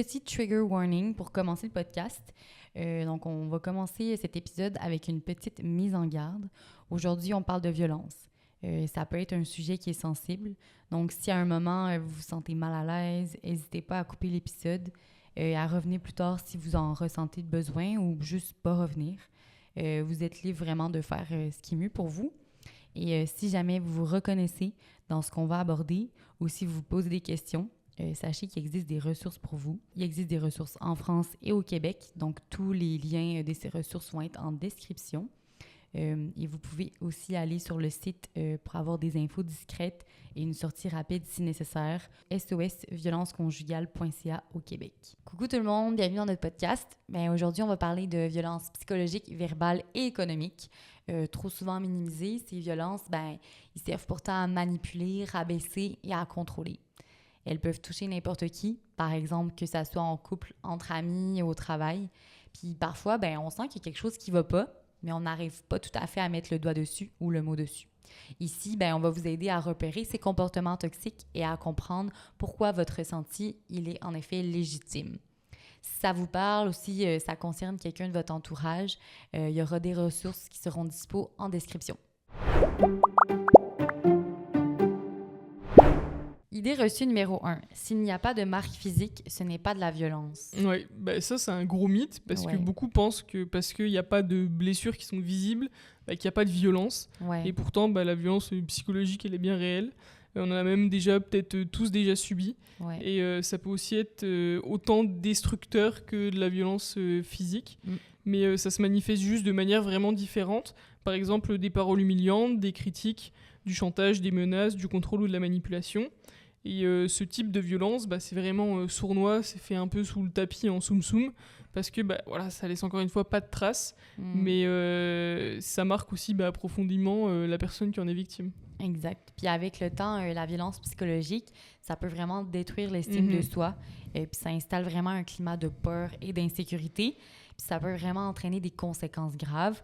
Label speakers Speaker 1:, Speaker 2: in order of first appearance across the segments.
Speaker 1: petit trigger warning pour commencer le podcast. Donc, on va commencer cet épisode avec une petite mise en garde. Aujourd'hui, on parle de violence. Ça peut être un sujet qui est sensible. Donc, si à un moment, vous vous sentez mal à l'aise, n'hésitez pas à couper l'épisode, à revenir plus tard si vous en ressentez le besoin ou juste pas revenir. Vous êtes libre vraiment de faire ce qui est mieux pour vous. Et si jamais vous vous reconnaissez dans ce qu'on va aborder ou si vous vous posez des questions, sachez qu'il existe des ressources pour vous. Il existe des ressources en France et au Québec, donc tous les liens de ces ressources vont être en description. Et vous pouvez aussi aller sur le site pour avoir des infos discrètes et une sortie rapide si nécessaire, sosviolenceconjugale.ca au Québec. Coucou tout le monde, bienvenue dans notre podcast. Aujourd'hui, on va parler de violences psychologiques, verbales et économiques. Trop souvent minimisées, ces violences, ils servent pourtant à manipuler, rabaisser et à contrôler. Elles peuvent toucher n'importe qui, par exemple que ça soit en couple, entre amis, au travail. Puis parfois, on sent qu'il y a quelque chose qui ne va pas, mais on n'arrive pas tout à fait à mettre le doigt dessus ou le mot dessus. Ici, on va vous aider à repérer ces comportements toxiques et à comprendre pourquoi votre ressenti, il est en effet légitime. Si ça vous parle ou si ça concerne quelqu'un de votre entourage, il y aura des ressources qui seront dispo en description. Idée reçue numéro 1. S'il n'y a pas de marque physique, ce n'est pas de la violence.
Speaker 2: Oui, ça c'est un gros mythe parce que beaucoup pensent que parce qu'il n'y a pas de blessures qui sont visibles, qu'il n'y a pas de violence.
Speaker 1: Ouais.
Speaker 2: Et pourtant, la violence psychologique, elle est bien réelle. On en a même peut-être tous déjà subi.
Speaker 1: Ouais.
Speaker 2: Et ça peut aussi être autant destructeur que de la violence physique. Mais ça se manifeste juste de manière vraiment différente. Par exemple, des paroles humiliantes, des critiques, du chantage, des menaces, du contrôle ou de la manipulation. Et ce type de violence, c'est vraiment sournois, c'est fait un peu sous le tapis en soum-soum, parce que ça laisse encore une fois pas de traces, mais ça marque aussi profondément la personne qui en est victime.
Speaker 1: Exact. Puis avec le temps, la violence psychologique, ça peut vraiment détruire l'estime de soi, et puis ça installe vraiment un climat de peur et d'insécurité. Puis ça peut vraiment entraîner des conséquences graves,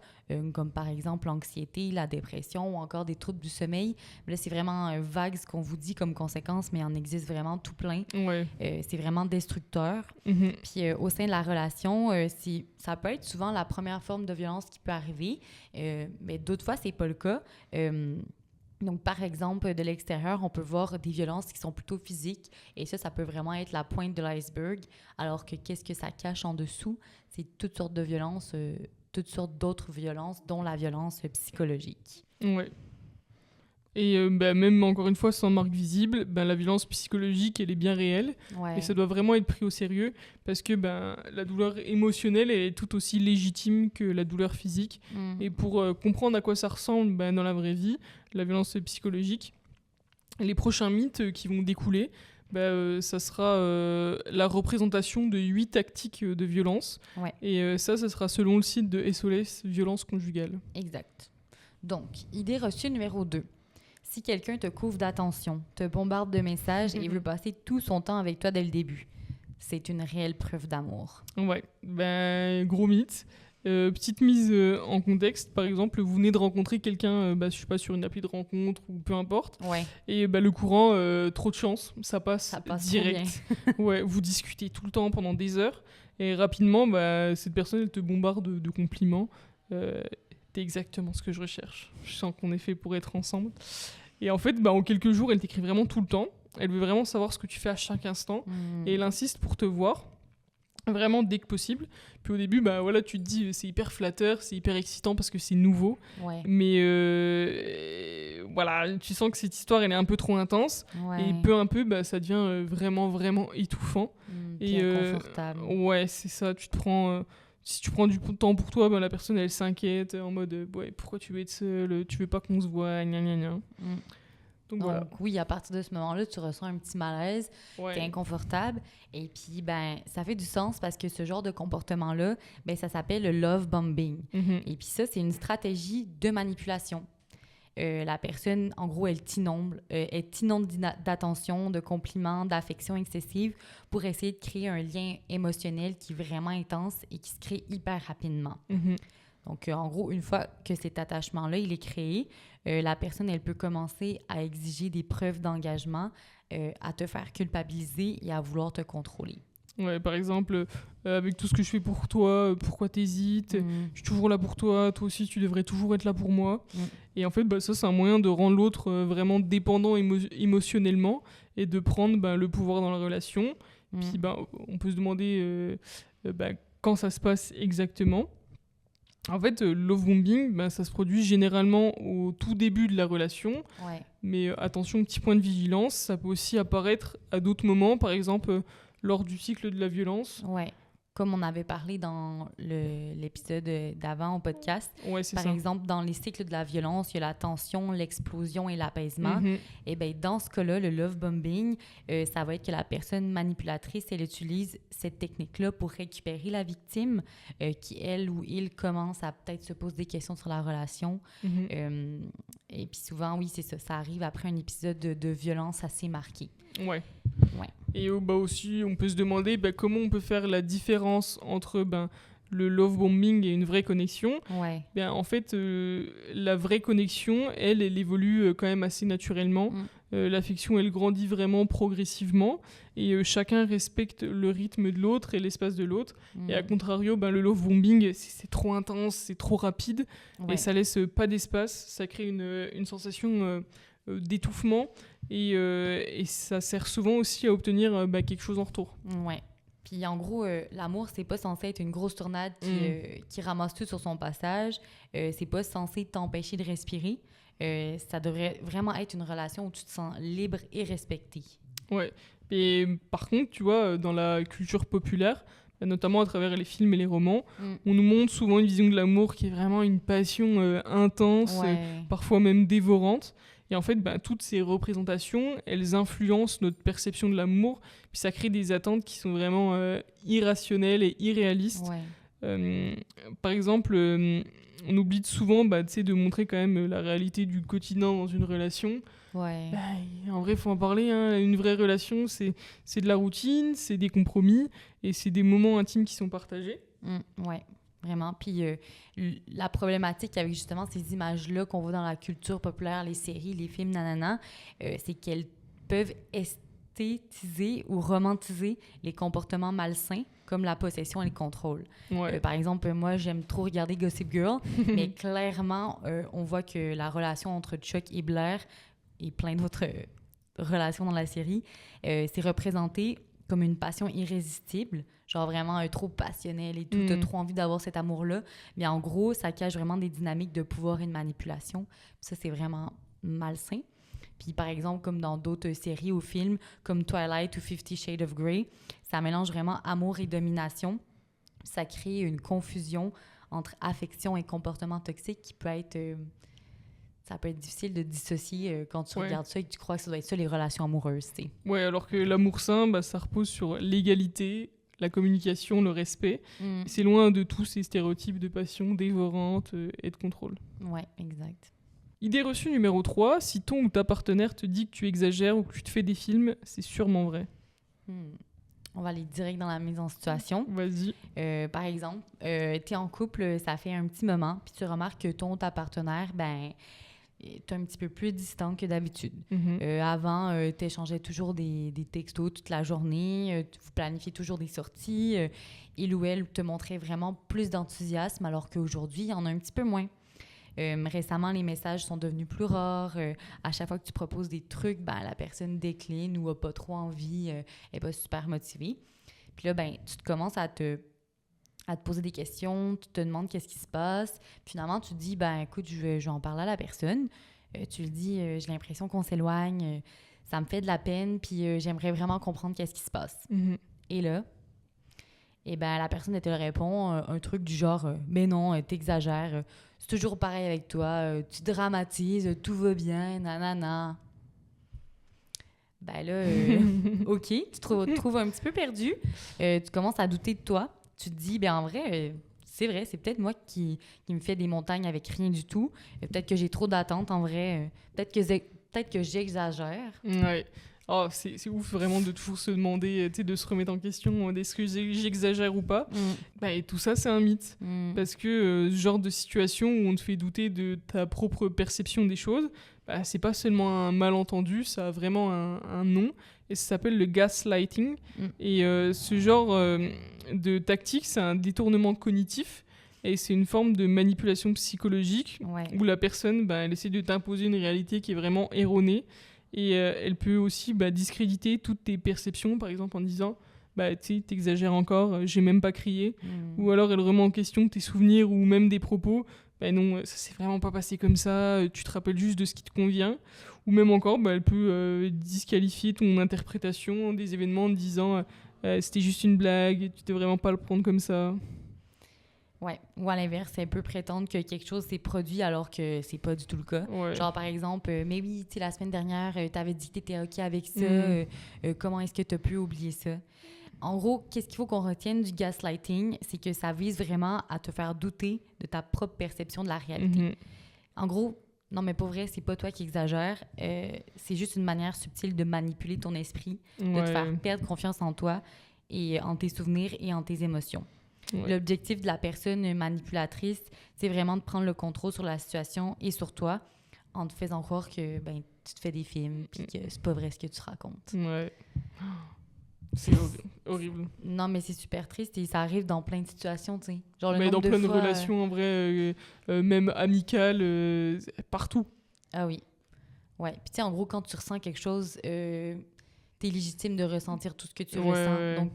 Speaker 1: comme par exemple l'anxiété, la dépression ou encore des troubles du sommeil. Mais là, c'est vraiment vague ce qu'on vous dit comme conséquence, mais il en existe vraiment tout plein.
Speaker 2: Ouais.
Speaker 1: C'est vraiment destructeur. Puis au sein de la relation, ça peut être souvent la première forme de violence qui peut arriver, mais d'autres fois, c'est pas le cas. Donc, par exemple, de l'extérieur, on peut voir des violences qui sont plutôt physiques et ça peut vraiment être la pointe de l'iceberg, alors que qu'est-ce que ça cache en dessous? C'est toutes sortes de violences, toutes sortes d'autres violences, dont la violence psychologique.
Speaker 2: Ouais. Et même, encore une fois, sans marque visible, la violence psychologique, elle est bien réelle.
Speaker 1: Ouais.
Speaker 2: Et ça doit vraiment être pris au sérieux parce que la douleur émotionnelle, elle est tout aussi légitime que la douleur physique. Et pour comprendre à quoi ça ressemble dans la vraie vie, la violence psychologique, les prochains mythes qui vont découler, ça sera la représentation de 8 tactiques de violence.
Speaker 1: Ouais.
Speaker 2: Et ça sera selon le site de SOS Violence Conjugale.
Speaker 1: Exact. Donc, idée reçue numéro 2. Si quelqu'un te couvre d'attention, te bombarde de messages et veut passer tout son temps avec toi dès le début, c'est une réelle preuve d'amour.
Speaker 2: Ouais, gros mythe. Petite mise en contexte, par exemple, vous venez de rencontrer quelqu'un, je sais pas, sur une appli de rencontre ou peu importe, et le courant, trop de chance, ça passe direct. Ouais, vous discutez tout le temps pendant des heures, et rapidement, cette personne, elle te bombarde de compliments. T'es exactement ce que je recherche. Je sens qu'on est fait pour être ensemble. Et en fait, en quelques jours, elle t'écrit vraiment tout le temps. Elle veut vraiment savoir ce que tu fais à chaque instant, et elle insiste pour te voir. Vraiment dès que possible. Puis au début, tu te dis c'est hyper flatteur, c'est hyper excitant parce que c'est nouveau.
Speaker 1: Ouais.
Speaker 2: Mais tu sens que cette histoire, elle est un peu trop intense.
Speaker 1: Ouais.
Speaker 2: Et peu à peu, ça devient vraiment, vraiment étouffant.
Speaker 1: Et inconfortable.
Speaker 2: Ouais, c'est ça. Tu te prends... si tu prends du temps pour toi, la personne, elle s'inquiète en mode pourquoi tu veux être seule, tu veux pas qu'on se voit, gna gna gna. Donc voilà.
Speaker 1: Oui, à partir de ce moment-là, tu ressens un petit malaise, t'es inconfortable. Et puis, ça fait du sens parce que ce genre de comportement-là, ça s'appelle le love bombing. Et puis ça, c'est une stratégie de manipulation. La personne, en gros, elle t'inonde d'attention, de compliments, d'affection excessive pour essayer de créer un lien émotionnel qui est vraiment intense et qui se crée hyper rapidement. Donc, en gros, une fois que cet attachement-là, il est créé, la personne, elle peut commencer à exiger des preuves d'engagement, à te faire culpabiliser et à vouloir te contrôler.
Speaker 2: Ouais, par exemple, avec tout ce que je fais pour toi, pourquoi t'hésites? Je suis toujours là pour toi, toi aussi tu devrais toujours être là pour moi. Et en fait, ça c'est un moyen de rendre l'autre vraiment dépendant émotionnellement et de prendre le pouvoir dans la relation. Puis on peut se demander quand ça se passe exactement. En fait, love bombing, ça se produit généralement au tout début de la relation.
Speaker 1: Ouais.
Speaker 2: Mais attention, petit point de vigilance, ça peut aussi apparaître à d'autres moments, par exemple lors du cycle de la violence.
Speaker 1: Ouais. Comme on avait parlé dans l'épisode d'avant au podcast.
Speaker 2: Ouais, c'est
Speaker 1: Par
Speaker 2: ça.
Speaker 1: exemple, dans les cycles de la violence, il y a la tension, l'explosion et l'apaisement. Et bien, dans ce cas-là, le love bombing, ça va être que la personne manipulatrice, elle utilise cette technique-là pour récupérer la victime qui, elle ou il, commence à peut-être se poser des questions sur la relation. Et puis souvent, oui, c'est ça. Ça arrive après un épisode de violence assez marqué.
Speaker 2: Ouais. Et aussi, on peut se demander comment on peut faire la différence entre le love bombing et une vraie connexion.
Speaker 1: Ouais.
Speaker 2: En fait, la vraie connexion, elle évolue quand même assez naturellement. L'affection, elle grandit vraiment progressivement et chacun respecte le rythme de l'autre et l'espace de l'autre. Et à contrario, le love bombing, c'est trop intense, c'est trop rapide et ça laisse pas d'espace. Ça crée une sensation d'étouffement et ça sert souvent aussi à obtenir quelque chose en retour.
Speaker 1: Ouais. Puis en gros, l'amour, c'est pas censé être une grosse tornade qui ramasse tout sur son passage. C'est pas censé t'empêcher de respirer. Ça devrait vraiment être une relation où tu te sens libre et respecté. Ouais.
Speaker 2: Et par contre, tu vois, dans la culture populaire, notamment à travers les films et les romans, on nous montre souvent une vision de l'amour qui est vraiment une passion intense, parfois même dévorante. Et en fait, toutes ces représentations, elles influencent notre perception de l'amour, puis ça crée des attentes qui sont vraiment irrationnelles et irréalistes. Par exemple, on oublie souvent de montrer quand même la réalité du quotidien dans une relation. En vrai, il faut en parler. Une vraie relation, c'est de la routine, c'est des compromis, et c'est des moments intimes qui sont partagés.
Speaker 1: Vraiment. Puis la problématique avec justement ces images-là qu'on voit dans la culture populaire, les séries, les films, c'est qu'elles peuvent esthétiser ou romantiser les comportements malsains comme la possession et le contrôle. Par exemple, moi, j'aime trop regarder Gossip Girl, mais clairement, on voit que la relation entre Chuck et Blair et plein d'autres relations dans la série, c'est représenté comme une passion irrésistible, genre vraiment trop passionnel et tout, t'as trop envie d'avoir cet amour-là. Mais en gros, ça cache vraiment des dynamiques de pouvoir et de manipulation. Ça, c'est vraiment malsain. Puis par exemple, comme dans d'autres séries ou films, comme Twilight ou 50 Shades of Grey, ça mélange vraiment amour et domination. Ça crée une confusion entre affection et comportement toxique qui peut être... ça peut être difficile de dissocier quand tu regardes ça et que tu crois que ça doit être ça, les relations amoureuses, tu sais.
Speaker 2: Ouais, alors que l'amour sain, ça repose sur l'égalité, la communication, le respect. C'est loin de tous ces stéréotypes de passion dévorante et de contrôle.
Speaker 1: Ouais, exact.
Speaker 2: Idée reçue numéro 3, si ton ou ta partenaire te dit que tu exagères ou que tu te fais des films, c'est sûrement vrai.
Speaker 1: On va aller direct dans la mise en situation.
Speaker 2: Vas-y.
Speaker 1: Par exemple, t'es en couple, ça fait un petit moment, puis tu remarques que ton ou ta partenaire, est un petit peu plus distant que d'habitude. Avant, tu échangeais toujours des textos toute la journée, vous planifiez toujours des sorties. Il ou elle te montrait vraiment plus d'enthousiasme, alors qu'aujourd'hui, il y en a un petit peu moins. Récemment, les messages sont devenus plus rares. À chaque fois que tu proposes des trucs, la personne décline ou n'a pas trop envie, elle n'est pas super motivée. Puis là, tu te commences à te poser des questions, tu te demandes qu'est-ce qui se passe. Puis finalement, tu te dis, écoute, je vais en parler à la personne. Tu lui dis, j'ai l'impression qu'on s'éloigne, ça me fait de la peine, puis j'aimerais vraiment comprendre qu'est-ce qui se passe. Et là, la personne, elle te répond un truc du genre, mais non, t'exagères, c'est toujours pareil avec toi, tu dramatises, tout va bien, nanana. OK, tu te trouves un petit peu perdu, tu commences à douter de toi. Tu te dis, en vrai, c'est vrai, c'est peut-être moi qui me fais des montagnes avec rien du tout. Peut-être que j'ai trop d'attentes, en vrai. Peut-être que j'exagère.
Speaker 2: Ouais. Oh, c'est ouf vraiment de toujours se demander, de se remettre en question, est-ce que j'exagère ou pas. Et tout ça, c'est un mythe. Parce que ce genre de situation où on te fait douter de ta propre perception des choses, c'est pas seulement un malentendu, ça a vraiment un nom. Et ça s'appelle le gaslighting. Et ce genre de tactique, c'est un détournement cognitif. Et c'est une forme de manipulation psychologique où la personne, elle essaie de t'imposer une réalité qui est vraiment erronée. Et elle peut aussi discréditer toutes tes perceptions, par exemple en disant t'exagères encore, j'ai même pas crié. Ou alors elle remet en question tes souvenirs ou même des propos. Non, ça s'est vraiment pas passé comme ça, tu te rappelles juste de ce qui te convient. Ou même encore, elle peut disqualifier ton interprétation des événements en disant c'était juste une blague, tu devrais vraiment pas le prendre comme ça.
Speaker 1: Ouais. Ou à l'inverse, elle peut prétendre que quelque chose s'est produit alors que c'est pas du tout le cas.
Speaker 2: Ouais.
Speaker 1: Genre, par exemple, mais oui, la semaine dernière, t'avais dit que t'étais OK avec ça. Comment est-ce que t'as pu oublier ça? En gros, qu'est-ce qu'il faut qu'on retienne du gaslighting? C'est que ça vise vraiment à te faire douter de ta propre perception de la réalité. En gros, non, mais pour vrai, c'est pas toi qui exagères. C'est juste une manière subtile de manipuler ton esprit, de te faire perdre confiance en toi et en tes souvenirs et en tes émotions. L'objectif de la personne manipulatrice, c'est vraiment de prendre le contrôle sur la situation et sur toi en te faisant croire que tu te fais des films puis que c'est pas vrai ce que tu racontes.
Speaker 2: Ouais. C'est horrible.
Speaker 1: Non, mais c'est super triste et ça arrive dans plein de situations, tu sais. Genre le
Speaker 2: mais
Speaker 1: nombre
Speaker 2: dans plein de
Speaker 1: fois,
Speaker 2: relations, en vrai, même amicales, partout.
Speaker 1: Ah oui. Ouais. Puis tu sais, en gros, quand tu ressens quelque chose, t'es légitime de ressentir tout ce que tu ressens. Ouais. Donc,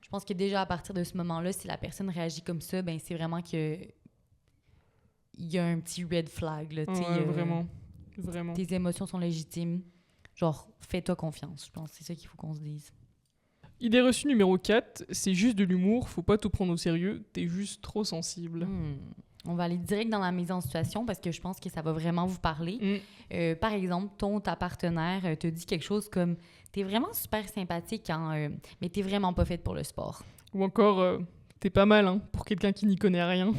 Speaker 1: je pense que déjà à partir de ce moment-là, si la personne réagit comme ça, c'est vraiment que il y a un petit red flag, là.
Speaker 2: Vraiment.
Speaker 1: Tes émotions sont légitimes. Genre, fais-toi confiance. Je pense que c'est ça qu'il faut qu'on se dise.
Speaker 2: Idée reçue numéro 4, c'est juste de l'humour, faut pas tout prendre au sérieux, t'es juste trop sensible.
Speaker 1: On va aller direct dans la mise en situation parce que je pense que ça va vraiment vous parler. Par exemple, ta partenaire te dit quelque chose comme « T'es vraiment super sympathique, mais t'es vraiment pas faite pour le sport. »
Speaker 2: Ou encore « T'es pas mal pour quelqu'un qui n'y connaît rien. »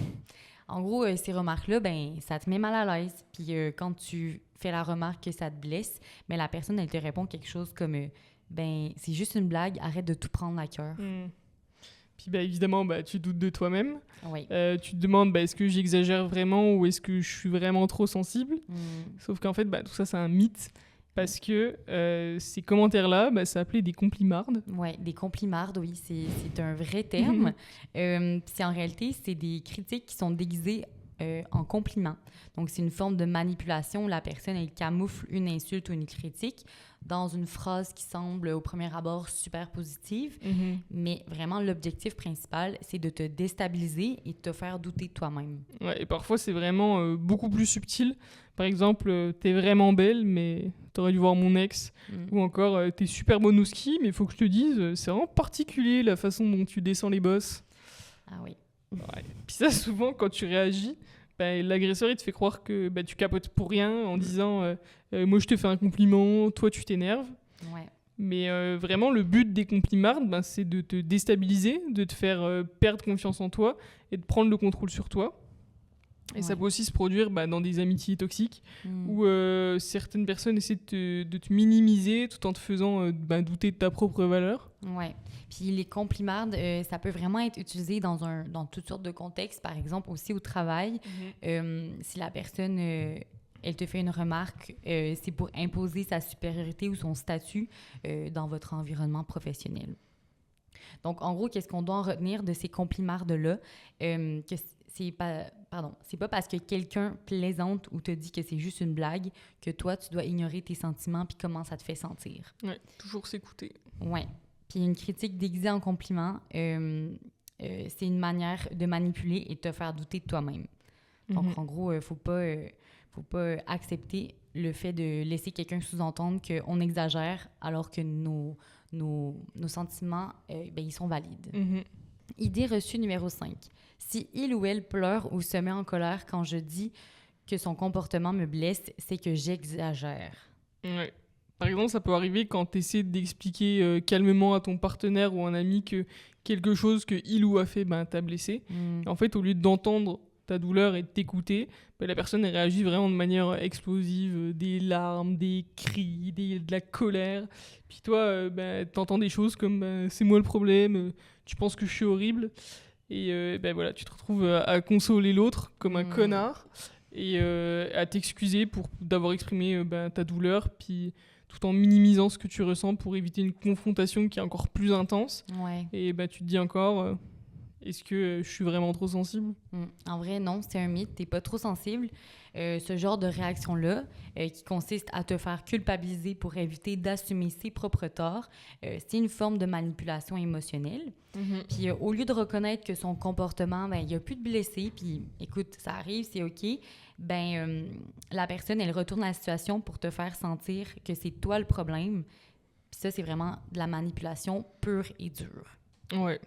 Speaker 1: En gros, ces remarques-là, ça te met mal à l'aise. Puis quand tu fais la remarque que ça te blesse, mais la personne, elle te répond quelque chose comme c'est juste une blague, arrête de tout prendre à cœur.
Speaker 2: Puis évidemment, tu doutes de toi-même.
Speaker 1: Oui.
Speaker 2: Tu te demandes, est-ce que j'exagère vraiment ou est-ce que je suis vraiment trop sensible? Sauf qu'en fait, tout ça, c'est un mythe. Parce que ces commentaires-là, ça s'appelait des complimardes.
Speaker 1: Oui, des complimardes, oui, c'est un vrai terme. C'est en réalité, c'est des critiques qui sont déguisées en compliments. Donc, c'est une forme de manipulation où la personne, elle camoufle une insulte ou une critique dans une phrase qui semble au premier abord super positive, mais vraiment l'objectif principal, c'est de te déstabiliser et de te faire douter de toi-même.
Speaker 2: Ouais, et parfois c'est vraiment beaucoup plus subtil. Par exemple, t'es vraiment belle, mais t'aurais dû voir mon ex. Ou encore, t'es super bonne au ski, mais il faut que je te dise, c'est vraiment particulier la façon dont tu descends les bosses.
Speaker 1: Ah oui.
Speaker 2: Ouais. Puis ça, souvent, quand tu réagis, l'agresseur, il te fait croire que tu capotes pour rien en disant moi, je te fais un compliment, toi, tu t'énerves.
Speaker 1: Ouais.
Speaker 2: Mais vraiment, le but des complimardes, c'est de te déstabiliser, de te faire perdre confiance en toi et de prendre le contrôle sur toi. Et ça peut aussi se produire dans des amitiés toxiques où certaines personnes essaient de te minimiser tout en te faisant douter de ta propre valeur.
Speaker 1: Ouais. Puis les complimardes, ça peut vraiment être utilisé dans toutes sortes de contextes. Par exemple, aussi au travail, si la personne, elle te fait une remarque, c'est pour imposer sa supériorité ou son statut dans votre environnement professionnel. Donc, en gros, qu'est-ce qu'on doit en retenir de ces complimardes-là? Que c'est pas parce que quelqu'un plaisante ou te dit que c'est juste une blague que toi, tu dois ignorer tes sentiments puis comment ça te fait sentir.
Speaker 2: Ouais, toujours s'écouter.
Speaker 1: Ouais. Puis une critique déguisée en compliment, c'est une manière de manipuler et de te faire douter de toi-même. Donc, en gros, faut pas accepter le fait de laisser quelqu'un sous-entendre qu'on exagère alors que nos sentiments, ils sont valides. Idée reçue numéro 5. Si il ou elle pleure ou se met en colère quand je dis que son comportement me blesse, c'est que j'exagère.
Speaker 2: Ouais. Par exemple, ça peut arriver quand tu essaies d'expliquer calmement à ton partenaire ou un ami que quelque chose que il ou a fait t'a blessé. En fait, au lieu d'entendre ta douleur et de t'écouter, la personne elle réagit vraiment de manière explosive, des larmes, des cris, de la colère. Puis toi, t'entends des choses comme c'est moi le problème, tu penses que je suis horrible. Et voilà, tu te retrouves à consoler l'autre comme un connard et à t'excuser d'avoir exprimé ta douleur, puis tout en minimisant ce que tu ressens pour éviter une confrontation qui est encore plus intense.
Speaker 1: Ouais.
Speaker 2: Et tu te dis encore, est-ce que je suis vraiment trop sensible?
Speaker 1: En vrai, non, c'est un mythe. T'es pas trop sensible. Ce genre de réaction-là, qui consiste à te faire culpabiliser pour éviter d'assumer ses propres torts, c'est une forme de manipulation émotionnelle. Puis au lieu de reconnaître que son comportement, il n'y a plus de blessés, puis écoute, ça arrive, c'est OK, la personne, elle retourne la situation pour te faire sentir que c'est toi le problème. Puis ça, c'est vraiment de la manipulation pure et dure.
Speaker 2: Ouais.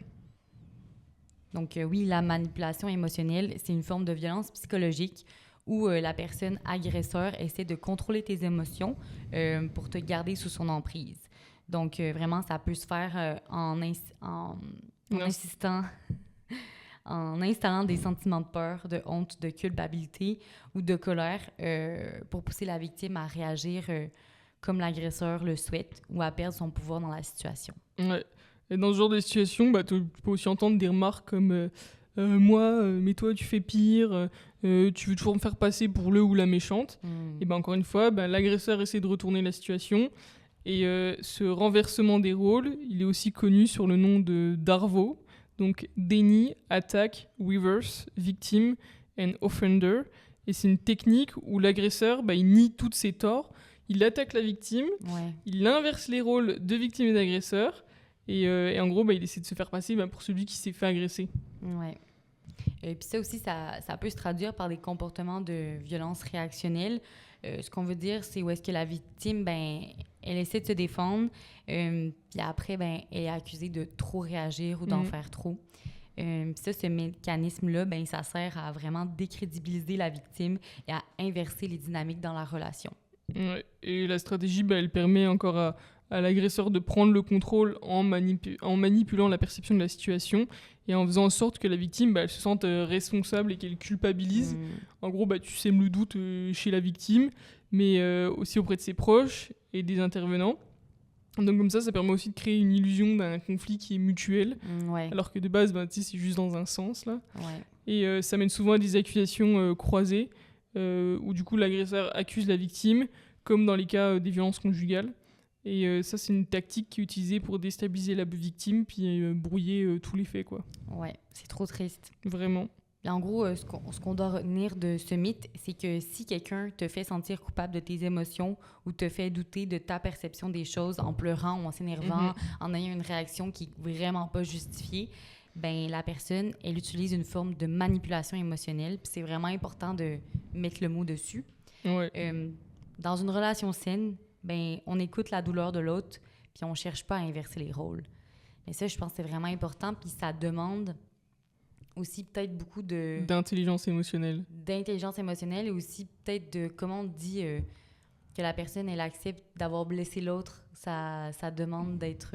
Speaker 1: Donc oui, la manipulation émotionnelle, c'est une forme de violence psychologique où la personne agresseur essaie de contrôler tes émotions pour te garder sous son emprise. Donc vraiment, ça peut se faire en insistant, en installant des sentiments de peur, de honte, de culpabilité ou de colère pour pousser la victime à réagir comme l'agresseur le souhaite ou à perdre son pouvoir dans la situation.
Speaker 2: Ouais. Et dans ce genre de situation, tu peux aussi entendre des remarques comme moi, mais toi tu fais pire, tu veux toujours me faire passer pour le ou la méchante. Et encore une fois, l'agresseur essaie de retourner la situation. Et ce renversement des rôles, il est aussi connu sur le nom de DARVO, donc Deny, Attack, Reverse, Victim and Offender. Et c'est une technique où l'agresseur, il nie tous ses torts, il attaque la victime, il inverse les rôles de victime et d'agresseur. Et en gros, il essaie de se faire passer pour celui qui s'est fait agresser.
Speaker 1: Ouais. Et puis ça aussi, ça peut se traduire par des comportements de violence réactionnelle. Ce qu'on veut dire, c'est où est-ce que la victime, elle essaie de se défendre, puis après, elle est accusée de trop réagir ou d'en faire trop. Puis ça, ce mécanisme-là, ça sert à vraiment décrédibiliser la victime et à inverser les dynamiques dans la relation.
Speaker 2: Ouais. Et la stratégie, elle permet encore à l'agresseur de prendre le contrôle en manipulant la perception de la situation et en faisant en sorte que la victime elle se sente responsable et qu'elle culpabilise. En gros, tu sèmes le doute chez la victime, mais aussi auprès de ses proches et des intervenants. Donc comme ça permet aussi de créer une illusion d'un conflit qui est mutuel, alors que de base, c'est juste dans un sens. Là. Et ça mène souvent à des accusations croisées, où du coup l'agresseur accuse la victime, comme dans les cas des violences conjugales. Et ça, c'est une tactique qui est utilisée pour déstabiliser la victime puis brouiller tous les faits, quoi.
Speaker 1: Ouais, c'est trop triste.
Speaker 2: Vraiment.
Speaker 1: Et en gros, ce qu'on doit retenir de ce mythe, c'est que si quelqu'un te fait sentir coupable de tes émotions ou te fait douter de ta perception des choses en pleurant ou en s'énervant, en ayant une réaction qui n'est vraiment pas justifiée, la personne, elle utilise une forme de manipulation émotionnelle. Puis c'est vraiment important de mettre le mot dessus.
Speaker 2: Ouais.
Speaker 1: Dans une relation saine, on écoute la douleur de l'autre, puis on cherche pas à inverser les rôles. Mais ça, je pense que c'est vraiment important, puis ça demande aussi peut-être beaucoup
Speaker 2: d'intelligence émotionnelle.
Speaker 1: D'intelligence émotionnelle et aussi peut-être de, comment on dit, que la personne, elle accepte d'avoir blessé l'autre. Ça demande d'être...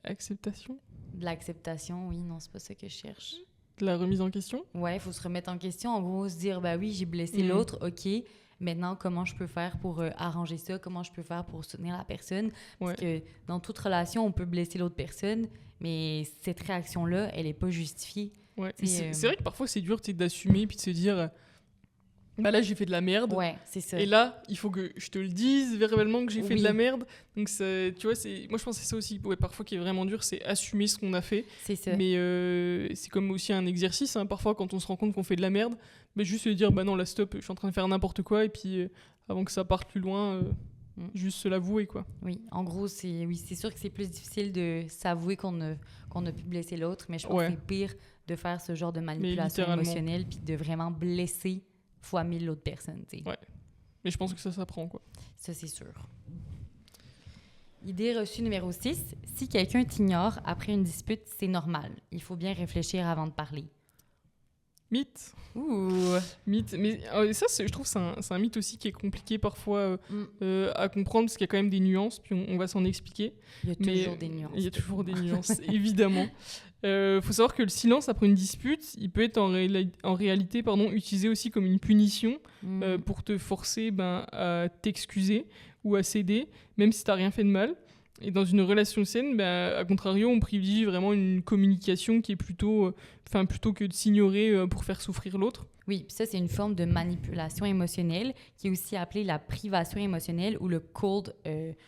Speaker 2: acceptation?
Speaker 1: De l'acceptation, oui. Non, c'est pas ça que je cherche.
Speaker 2: De la remise en question?
Speaker 1: Ouais, il faut se remettre en question. En gros, se dire, oui, j'ai blessé l'autre, OK. Maintenant, comment je peux faire pour arranger ça? Comment je peux faire pour soutenir la personne? Parce que dans toute relation, on peut blesser l'autre personne, mais cette réaction-là, elle n'est pas justifiée.
Speaker 2: Ouais. C'est vrai que parfois, c'est dur d'assumer puis de se dire là, j'ai fait de la merde.
Speaker 1: Ouais, c'est ça.
Speaker 2: Et là, il faut que je te le dise verbalement que j'ai fait de la merde. Donc, ça, tu vois, moi, je pense que c'est ça aussi parfois qui est vraiment dur, c'est assumer ce qu'on a fait.
Speaker 1: C'est ça.
Speaker 2: Mais c'est comme aussi un exercice. Parfois, quand on se rend compte qu'on fait de la merde, juste se dire non, là, stop, je suis en train de faire n'importe quoi. Et puis, avant que ça parte plus loin, juste se l'avouer, quoi.
Speaker 1: Oui, en gros, c'est sûr que c'est plus difficile de s'avouer qu'on a pu blesser l'autre, mais je pense que c'est pire de faire ce genre de manipulation émotionnelle puis de vraiment blesser fois 1000 l'autre personne, tu sais.
Speaker 2: Ouais. Mais je pense que ça s'apprend, quoi.
Speaker 1: Ça, c'est sûr. Idée reçue numéro 6. Si quelqu'un t'ignore après une dispute, c'est normal. Il faut bien réfléchir avant de parler.
Speaker 2: Mythe.
Speaker 1: Ouh.
Speaker 2: Mythe. Mais ça, je trouve que c'est un mythe aussi qui est compliqué parfois à comprendre, parce qu'il y a quand même des nuances, puis on va s'en expliquer.
Speaker 1: Il y a toujours des nuances.
Speaker 2: Il y a toujours des nuances, évidemment. Faut savoir que le silence après une dispute, il peut être en réalité utilisé aussi comme une punition pour te forcer à t'excuser ou à céder, même si t'as rien fait de mal. Et dans une relation saine, à contrario, on privilégie vraiment une communication qui est plutôt que de s'ignorer pour faire souffrir l'autre.
Speaker 1: Oui, puis ça, c'est une forme de manipulation émotionnelle qui est aussi appelée la privation émotionnelle ou le cold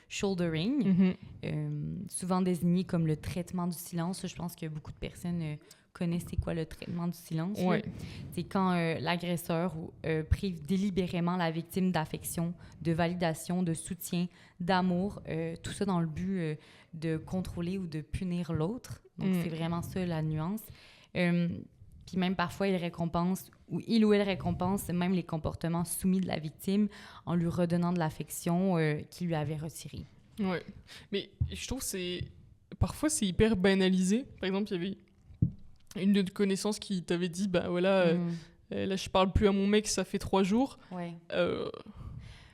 Speaker 1: shouldering, souvent désigné comme le traitement du silence. Je pense que beaucoup de personnes connaissent c'est quoi le traitement du silence.
Speaker 2: Ouais.
Speaker 1: C'est quand l'agresseur prive délibérément la victime d'affection, de validation, de soutien, d'amour, tout ça dans le but de contrôler ou de punir l'autre. Donc, c'est vraiment ça la nuance. Puis même parfois, il ou elle récompense même les comportements soumis de la victime en lui redonnant de l'affection qu'il lui avait retirée.
Speaker 2: Ouais, mais je trouve parfois c'est hyper banalisé. Par exemple, il y avait une de tes connaissances qui t'avait dit, là je parle plus à mon mec, ça fait 3 jours.
Speaker 1: Ouais.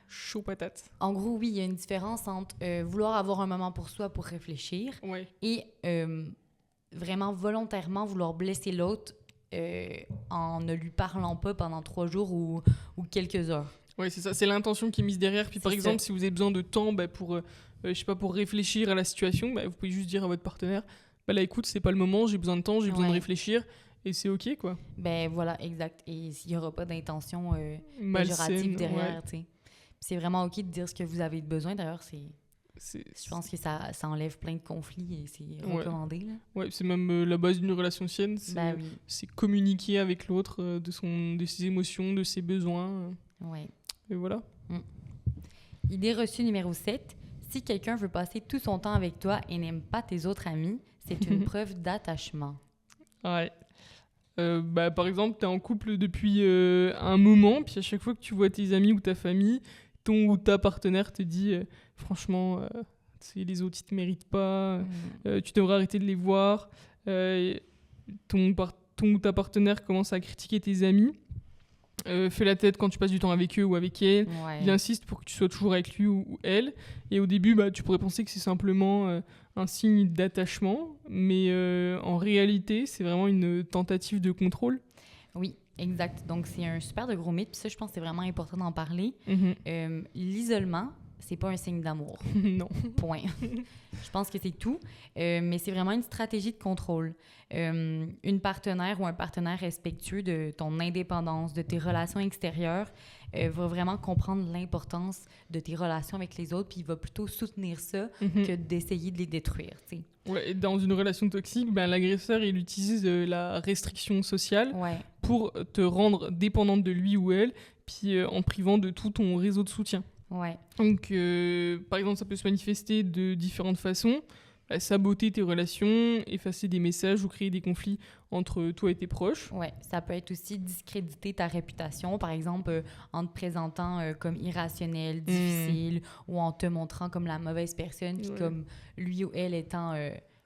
Speaker 2: Chaud patate.
Speaker 1: En gros, oui, il y a une différence entre vouloir avoir un moment pour soi pour réfléchir et vraiment volontairement vouloir blesser l'autre en ne lui parlant pas pendant 3 jours ou quelques heures.
Speaker 2: Oui, c'est ça. C'est l'intention qui est mise derrière. Puis par exemple, si vous avez besoin de temps pour réfléchir à la situation, vous pouvez juste dire à votre partenaire, là écoute, c'est pas le moment, j'ai besoin de temps, j'ai besoin de réfléchir. Et c'est OK, quoi.
Speaker 1: Voilà, exact. Et s'il n'y aura pas d'intention péjorative derrière, tu sais. C'est vraiment OK de dire ce que vous avez besoin. D'ailleurs, je pense que ça enlève plein de conflits et c'est recommandé. Là.
Speaker 2: Ouais, c'est même la base d'une relation saine. C'est communiquer avec l'autre de ses émotions, de ses besoins.
Speaker 1: Ouais.
Speaker 2: Et voilà.
Speaker 1: Idée reçue numéro 7. Si quelqu'un veut passer tout son temps avec toi et n'aime pas tes autres amis, c'est une preuve d'attachement.
Speaker 2: Ouais. Par exemple, tu es en couple depuis un moment, puis à chaque fois que tu vois tes amis ou ta famille, ton ou ta partenaire te dit franchement, les autres, ils te méritent pas, tu devrais arrêter de les voir. Ton ou ta partenaire commence à critiquer tes amis, fait la tête quand tu passes du temps avec eux ou avec elle. Ouais. Il insiste pour que tu sois toujours avec lui ou elle. Et au début, tu pourrais penser que c'est simplement un signe d'attachement, mais en réalité, c'est vraiment une tentative de contrôle.
Speaker 1: Oui, exact. Donc, c'est un super de gros mythe. Puis ça, je pense que c'est vraiment important d'en parler. L'isolement, c'est pas un signe d'amour.
Speaker 2: Non.
Speaker 1: Point. Je pense que c'est tout. Mais c'est vraiment une stratégie de contrôle. Une partenaire ou un partenaire respectueux de ton indépendance, de tes relations extérieures, va vraiment comprendre l'importance de tes relations avec les autres, puis il va plutôt soutenir ça que d'essayer de les détruire. T'sais.
Speaker 2: Ouais, et dans une relation toxique, l'agresseur, il utilise la restriction sociale pour te rendre dépendante de lui ou elle, puis en privant de tout ton réseau de soutien.
Speaker 1: Ouais.
Speaker 2: Donc, par exemple, ça peut se manifester de différentes façons. Saboter tes relations, effacer des messages ou créer des conflits entre toi et tes proches.
Speaker 1: Ouais, ça peut être aussi discréditer ta réputation, par exemple en te présentant comme irrationnel, difficile, ou en te montrant comme la mauvaise personne, puis comme lui ou elle étant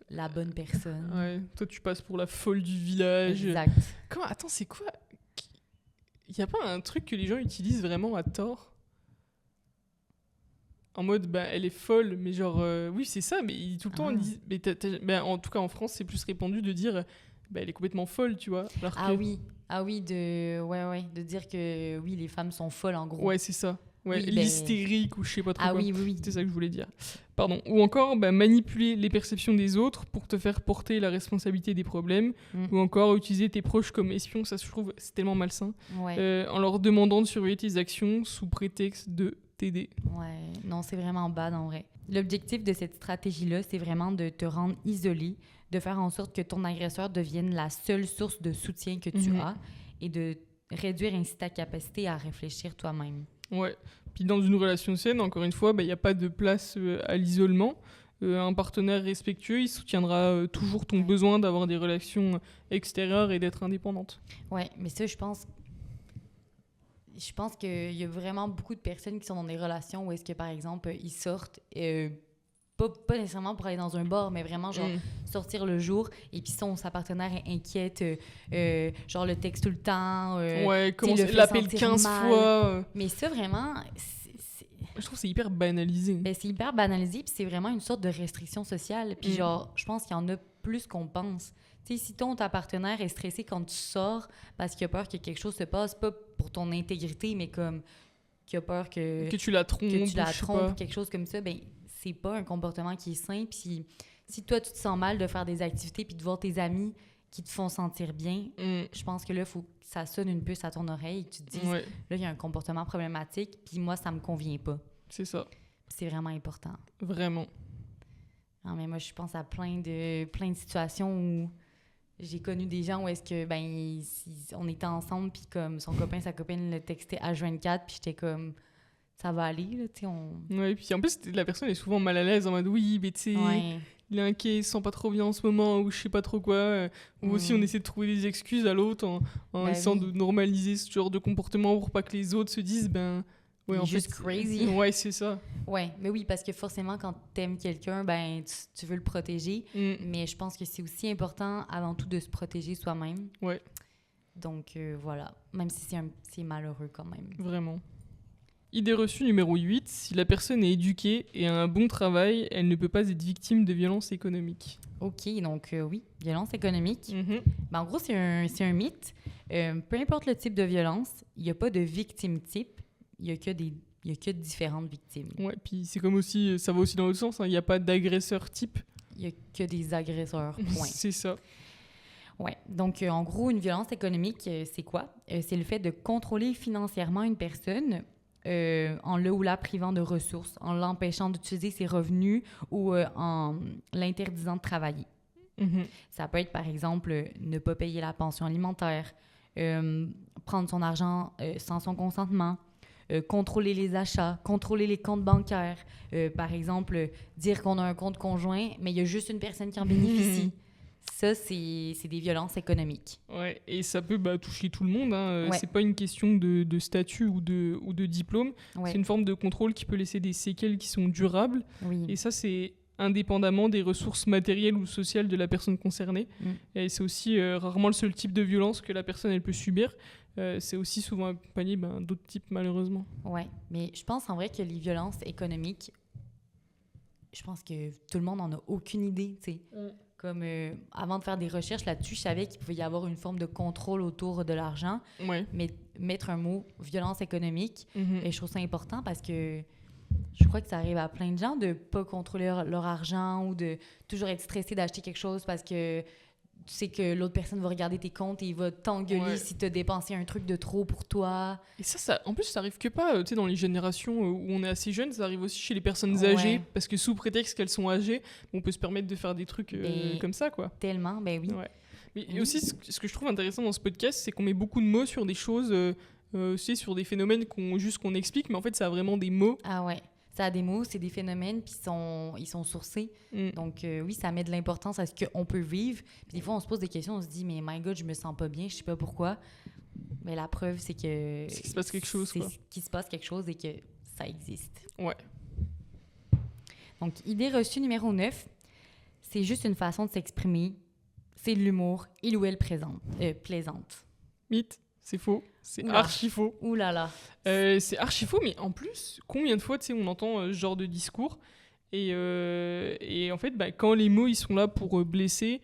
Speaker 1: la bonne personne.
Speaker 2: Ouais, toi tu passes pour la folle du village.
Speaker 1: Exact.
Speaker 2: Attends, c'est quoi? Il n'y a pas un truc que les gens utilisent vraiment à tort? En mode, elle est folle, mais genre, oui, c'est ça, mais tout le temps, on dit, en tout cas en France, c'est plus répandu de dire, elle est complètement folle, tu vois.
Speaker 1: Oui, de dire que oui, les femmes sont folles, en gros.
Speaker 2: Ouais, c'est ça. Ouais, oui, l'hystérique ou je sais pas trop quoi.
Speaker 1: Oui.
Speaker 2: C'était ça que je voulais dire. Pardon. Ou encore, manipuler les perceptions des autres pour te faire porter la responsabilité des problèmes. Ou encore, utiliser tes proches comme espions, ça, je trouve, c'est tellement malsain. Ouais. En leur demandant de surveiller tes actions sous prétexte de t'aider.
Speaker 1: Ouais, non, c'est vraiment bad en vrai. L'objectif de cette stratégie-là, c'est vraiment de te rendre isolé, de faire en sorte que ton agresseur devienne la seule source de soutien que tu as et de réduire ainsi ta capacité à réfléchir toi-même.
Speaker 2: Ouais, puis dans une relation saine, encore une fois, il n'y a pas de place à l'isolement. Un partenaire respectueux, il soutiendra toujours ton besoin d'avoir des relations extérieures et d'être indépendante.
Speaker 1: Ouais, mais ça, je pense qu'il y a vraiment beaucoup de personnes qui sont dans des relations où est-ce que, par exemple, ils sortent, pas nécessairement pour aller dans un bar, mais vraiment, genre, sortir le jour, et puis sa partenaire est inquiète, genre, le texte tout le temps.
Speaker 2: L'appelle 15 fois.
Speaker 1: Mais ça, vraiment...
Speaker 2: Je trouve que c'est hyper banalisé.
Speaker 1: Ben, c'est hyper banalisé, puis c'est vraiment une sorte de restriction sociale. Puis genre, je pense qu'il y en a plus qu'on pense. Tu sais, si ta partenaire est stressé quand tu sors parce qu'il a peur que quelque chose se passe, pas pour ton intégrité, mais comme qu'il a peur que
Speaker 2: tu la trompes,
Speaker 1: ou quelque chose comme ça, ben c'est pas un comportement qui est sain. Puis si toi, tu te sens mal de faire des activités puis de voir tes amis qui te font sentir bien, je pense que là, il faut que ça sonne une puce à ton oreille et que tu te dises, là, il y a un comportement problématique, puis moi, ça me convient pas.
Speaker 2: C'est ça.
Speaker 1: Puis c'est vraiment important.
Speaker 2: Vraiment.
Speaker 1: Non, mais moi, je pense à plein de situations où j'ai connu des gens où est-ce que, ben, on était ensemble, puis comme son copain, sa copine le textait H24, puis j'étais comme, ça va aller, là, tu sais,
Speaker 2: Ouais, puis en plus, la personne est souvent mal à l'aise, en mode, oui, mais tu sais, il est inquiet, il se sent pas trop bien en ce moment, ou je sais pas trop quoi. Ou aussi, on essaie de trouver des excuses à l'autre en essayant de normaliser ce genre de comportement pour pas que les autres se disent, ben...
Speaker 1: Ouais, en fait, crazy.
Speaker 2: Ouais, c'est ça.
Speaker 1: Ouais, mais oui, parce que forcément, quand t'aimes quelqu'un, ben, tu veux le protéger. Mais je pense que c'est aussi important, avant tout, de se protéger soi-même.
Speaker 2: Ouais.
Speaker 1: Donc, voilà. Même si c'est malheureux quand même.
Speaker 2: Vraiment. Idée reçue numéro 8. Si la personne est éduquée et a un bon travail, elle ne peut pas être victime de violences économiques.
Speaker 1: OK, donc oui, violence économique. Ben, en gros, c'est un mythe. Peu importe le type de violence, il n'y a pas de victime type. Il n'y a que différentes victimes.
Speaker 2: Ouais, puis c'est comme aussi, ça va aussi dans l'autre sens, il n'y a pas d'agresseur type.
Speaker 1: Il n'y a que des agresseurs, point.
Speaker 2: C'est ça.
Speaker 1: Ouais, donc en gros, une violence économique, c'est quoi? C'est le fait de contrôler financièrement une personne en le ou la privant de ressources, en l'empêchant d'utiliser ses revenus ou en l'interdisant de travailler. Ça peut être, par exemple, ne pas payer la pension alimentaire, prendre son argent sans son consentement, contrôler les achats, contrôler les comptes bancaires. Par exemple, dire qu'on a un compte conjoint, mais il y a juste une personne qui en bénéficie. Ça, c'est des violences économiques.
Speaker 2: Ouais, et ça peut toucher tout le monde. Hein. C'est pas une question de statut ou de diplôme. C'est une forme de contrôle qui peut laisser des séquelles qui sont durables. Et ça, c'est indépendamment des ressources matérielles ou sociales de la personne concernée. Et c'est aussi rarement le seul type de violence que la personne elle peut subir. C'est aussi souvent accompagné d'autres types, malheureusement.
Speaker 1: Oui, mais je pense en vrai que les violences économiques, je pense que tout le monde n'en a aucune idée, tu sais. Comme avant de faire des recherches là-dessus, je savais qu'il pouvait y avoir une forme de contrôle autour de l'argent, mais mettre un mot « violence économique », et je trouve ça important parce que je crois que ça arrive à plein de gens de ne pas contrôler leur argent ou de toujours être stressé d'acheter quelque chose parce que tu sais que l'autre personne va regarder tes comptes et il va t'engueuler si tu as dépensé un truc de trop pour toi.
Speaker 2: Et ça en plus, ça arrive que pas, tu sais, dans les générations où on est assez jeune, ça arrive aussi chez les personnes âgées, parce que sous prétexte qu'elles sont âgées, on peut se permettre de faire des trucs comme ça, quoi.
Speaker 1: Tellement, ben oui.
Speaker 2: Ouais. Mais aussi, ce que je trouve intéressant dans ce podcast, c'est qu'on met beaucoup de mots sur des choses, sur des phénomènes qu'on explique, mais en fait, ça a vraiment des mots.
Speaker 1: Ah ouais. Ça a des mots, c'est des phénomènes, puis ils sont sourcés. Donc, oui, ça met de l'importance à ce qu'on peut vivre. Puis des fois, on se pose des questions, on se dit, mais my God, je me sens pas bien, je sais pas pourquoi. Mais la preuve, c'est que...
Speaker 2: C'est qu'il se passe quelque chose, quoi.
Speaker 1: C'est qu'il se passe quelque chose et que ça existe.
Speaker 2: Ouais.
Speaker 1: Donc, idée reçue numéro 9, c'est juste une façon de s'exprimer. C'est de l'humour. Il ou elle plaisante.
Speaker 2: Mythe. C'est faux. C'est archi faux.
Speaker 1: Ouh là là.
Speaker 2: C'est archi faux, mais en plus, combien de fois, tu sais, on entend ce genre de discours et en fait, quand les mots, ils sont là pour blesser,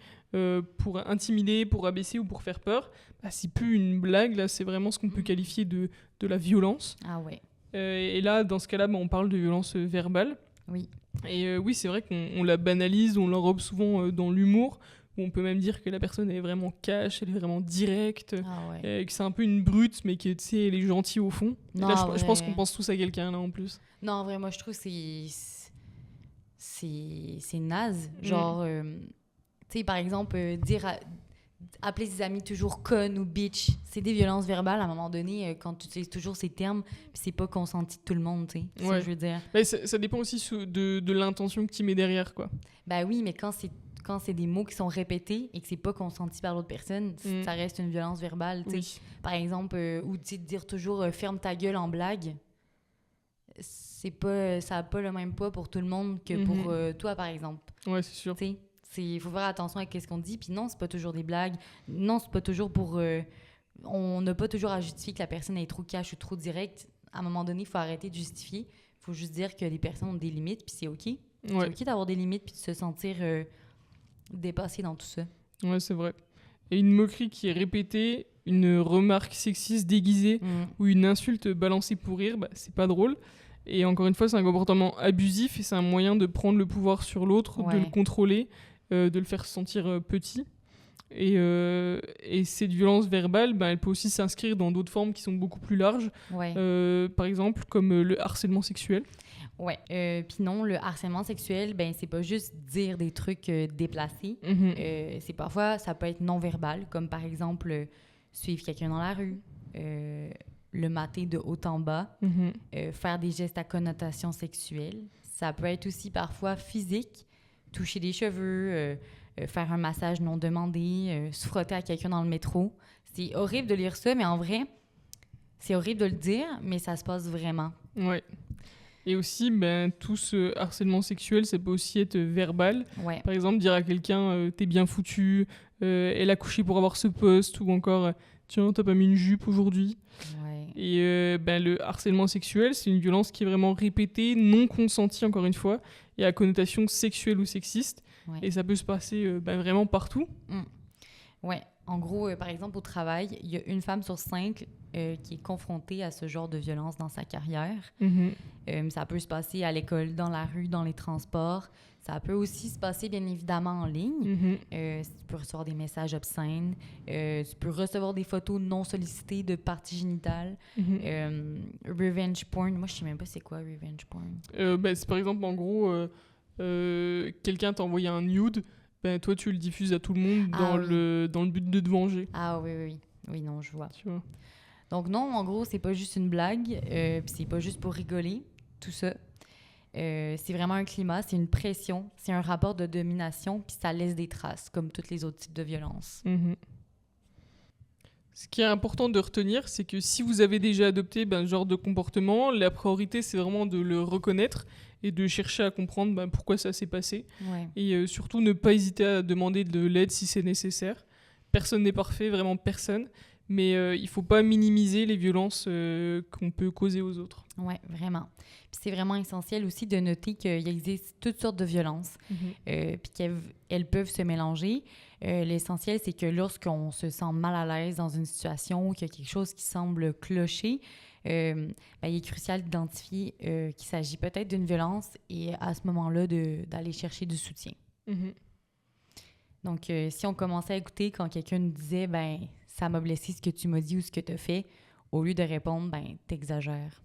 Speaker 2: pour intimider, pour abaisser ou pour faire peur, c'est plus une blague, là, c'est vraiment ce qu'on peut qualifier de la violence.
Speaker 1: Ah ouais.
Speaker 2: Et là, dans ce cas-là, on parle de violence verbale.
Speaker 1: Oui.
Speaker 2: Et oui, c'est vrai qu'on la banalise, on l'enrobe souvent dans l'humour. On peut même dire que la personne est vraiment cash, elle est vraiment directe, que c'est un peu une brute, mais que tu sais, elle est gentille au fond.
Speaker 1: Non,
Speaker 2: là, je pense qu'on pense tous à quelqu'un là en plus.
Speaker 1: Non, en vrai, moi je trouve que c'est naze. Genre, tu sais, par exemple, appeler ses amis toujours conne ou bitch, c'est des violences verbales à un moment donné quand tu utilises toujours ces termes, puis c'est pas consenti de tout le monde, tu sais. C'est ça que je veux dire.
Speaker 2: Mais ça dépend aussi de l'intention que tu mets derrière, quoi.
Speaker 1: Ben oui, mais quand c'est des mots qui sont répétés et que c'est pas consenti par l'autre personne, ça reste une violence verbale. Oui. Par exemple, ou dire toujours ferme ta gueule en blague, ça n'a pas le même poids pour tout le monde que pour toi, par exemple.
Speaker 2: Ouais, c'est sûr.
Speaker 1: Il faut faire attention à ce qu'on dit. Puis non, c'est pas toujours des blagues. Non, c'est pas toujours pour... on n'a pas toujours à justifier que la personne est trop cash ou trop directe. À un moment donné, il faut arrêter de justifier. Il faut juste dire que les personnes ont des limites, puis c'est OK.
Speaker 2: Ouais.
Speaker 1: C'est OK d'avoir des limites, puis de se sentir dépassé dans tout ça.
Speaker 2: Ouais, c'est vrai. Et une moquerie qui est répétée, une remarque sexiste déguisée ou une insulte balancée pour rire, c'est pas drôle. Et encore une fois, c'est un comportement abusif et c'est un moyen de prendre le pouvoir sur l'autre, de le contrôler, de le faire se sentir petit. Et cette violence verbale, elle peut aussi s'inscrire dans d'autres formes qui sont beaucoup plus larges. Par exemple, comme le harcèlement sexuel.
Speaker 1: Ouais. Puis non, le harcèlement sexuel, c'est pas juste dire des trucs déplacés. C'est parfois, ça peut être non-verbal, comme par exemple suivre quelqu'un dans la rue, le mater de haut en bas, faire des gestes à connotation sexuelle. Ça peut être aussi parfois physique, toucher des cheveux, faire un massage non demandé, se frotter à quelqu'un dans le métro. C'est horrible de lire ça, mais en vrai, c'est horrible de le dire, mais ça se passe vraiment.
Speaker 2: Ouais. Et aussi, tout ce harcèlement sexuel, ça peut aussi être verbal.
Speaker 1: Ouais.
Speaker 2: Par exemple, dire à quelqu'un « t'es bien foutu », elle a couché pour avoir ce poste, ou encore « tiens, t'as pas mis une jupe aujourd'hui ». Et le harcèlement sexuel, c'est une violence qui est vraiment répétée, non consentie, encore une fois, et à connotation sexuelle ou sexiste. Ouais. Et ça peut se passer vraiment partout.
Speaker 1: Ouais. En gros, par exemple, au travail, il y a une femme sur 5 qui est confrontée à ce genre de violence dans sa carrière. Ça peut se passer à l'école, dans la rue, dans les transports. Ça peut aussi se passer, bien évidemment, en ligne. Tu peux recevoir des messages obscènes. Tu peux recevoir des photos non sollicitées de parties génitales. Revenge porn. Moi, je sais même pas c'est quoi revenge porn.
Speaker 2: C'est par exemple, en gros, quelqu'un t'a envoyé un nude. Toi, tu le diffuses à tout le monde dans le but de te venger.
Speaker 1: Ah oui. Oui, non, je vois.
Speaker 2: Tu vois.
Speaker 1: Donc non, en gros, c'est pas juste une blague, puis c'est pas juste pour rigoler, tout ça. C'est vraiment un climat, c'est une pression, c'est un rapport de domination, puis ça laisse des traces, comme tous les autres types de violences.
Speaker 2: Ce qui est important de retenir, c'est que si vous avez déjà adopté ce genre de comportement, la priorité, c'est vraiment de le reconnaître et de chercher à comprendre pourquoi ça s'est passé.
Speaker 1: Ouais.
Speaker 2: Et surtout, ne pas hésiter à demander de l'aide si c'est nécessaire. Personne n'est parfait, vraiment personne. Mais il ne faut pas minimiser les violences qu'on peut causer aux autres.
Speaker 1: Oui, vraiment. Puis c'est vraiment essentiel aussi de noter qu'il existe toutes sortes de violences, puis qu'elles peuvent se mélanger. L'essentiel, c'est que lorsqu'on se sent mal à l'aise dans une situation ou qu'il y a quelque chose qui semble clocher, il est crucial d'identifier qu'il s'agit peut-être d'une violence et à ce moment-là, d'aller chercher du soutien. Donc, si on commençait à écouter quand quelqu'un nous disait « ça m'a blessé ce que tu m'as dit ou ce que tu as fait », au lieu de répondre « t'exagères ».